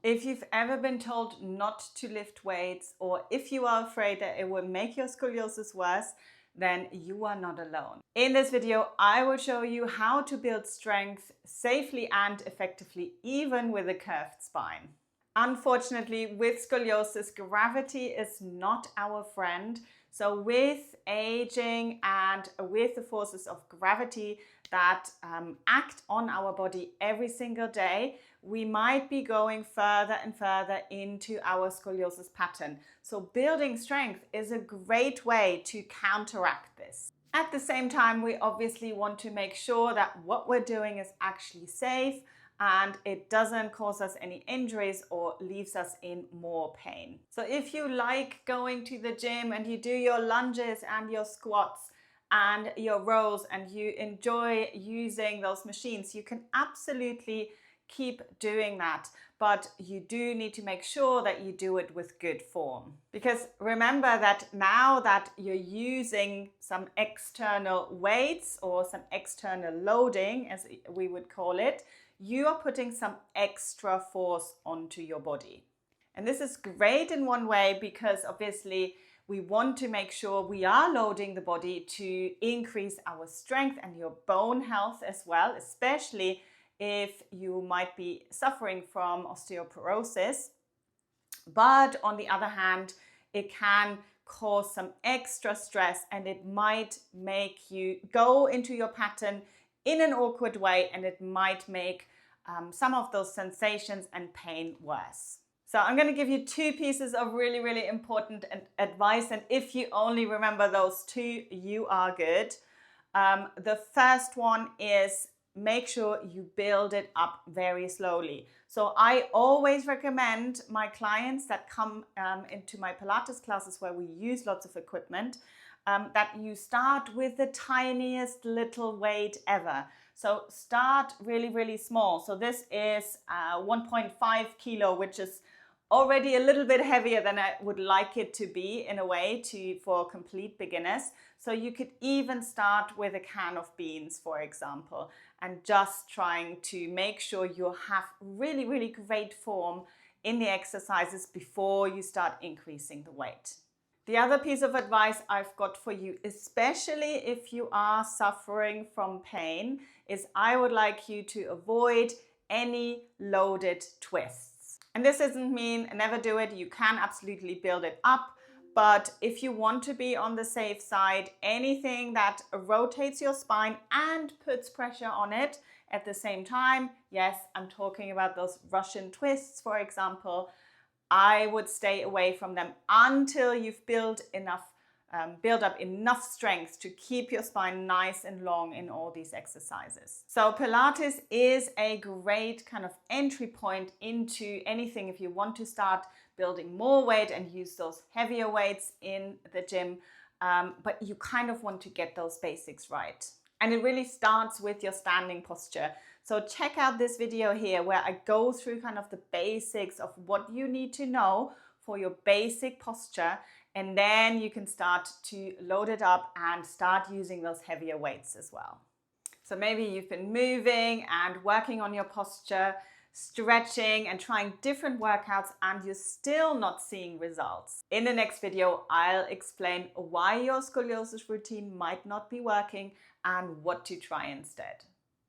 If you've ever been told not to lift weights, or if you are afraid that it will make your scoliosis worse, then you are not alone. In this video, I will show you how to build strength safely and effectively, even with a curved spine. Unfortunately, with scoliosis, gravity is not our friend. So with aging and with the forces of gravity that act on our body every single day, we might be going further and further into our scoliosis pattern. So building strength is a great way to counteract this. At the same time, we obviously want to make sure that what we're doing is actually safe and it doesn't cause us any injuries or leaves us in more pain. So if you like going to the gym and you do your lunges and your squats and your rows and you enjoy using those machines, you can absolutely keep doing that, but you do need to make sure that you do it with good form. Because remember that now that you're using some external weights or some external loading, as we would call it, you are putting some extra force onto your body. And this is great in one way because obviously we want to make sure we are loading the body to increase our strength and your bone health as well, especially if you might be suffering from osteoporosis. But on the other hand, it can cause some extra stress and it might make you go into your pattern in an awkward way, and it might make some of those sensations and pain worse. So I'm going to give you two pieces of really important advice, and if you only remember those two, you are good. The first one is make sure you build it up very slowly. So I always recommend my clients that come into my Pilates classes where we use lots of equipment, that you start with the tiniest little weight ever. So start really small. So this is 1.5 kilo, which is already a little bit heavier than I would like it to be in a way for complete beginners. So you could even start with a can of beans, for example, and just trying to make sure you have really great form in the exercises before you start increasing the weight. The other piece of advice I've got for you, especially if you are suffering from pain, is I would like you to avoid any loaded twists. And this doesn't mean never do it. You can absolutely build it up. But if you want to be on the safe side, anything that rotates your spine and puts pressure on it at the same time, yes, I'm talking about those Russian twists, for example, I would stay away from them until you've built up enough strength to keep your spine nice and long in all these exercises. So Pilates is a great kind of entry point into anything if you want to start building more weight and use those heavier weights in the gym, but you kind of want to get those basics right. And it really starts with your standing posture. So check out this video here where I go through kind of the basics of what you need to know for your basic posture, and then you can start to load it up and start using those heavier weights as well. So maybe you've been moving and working on your posture, stretching and trying different workouts, and you're still not seeing results. In the next video, I'll explain why your scoliosis routine might not be working and what to try instead.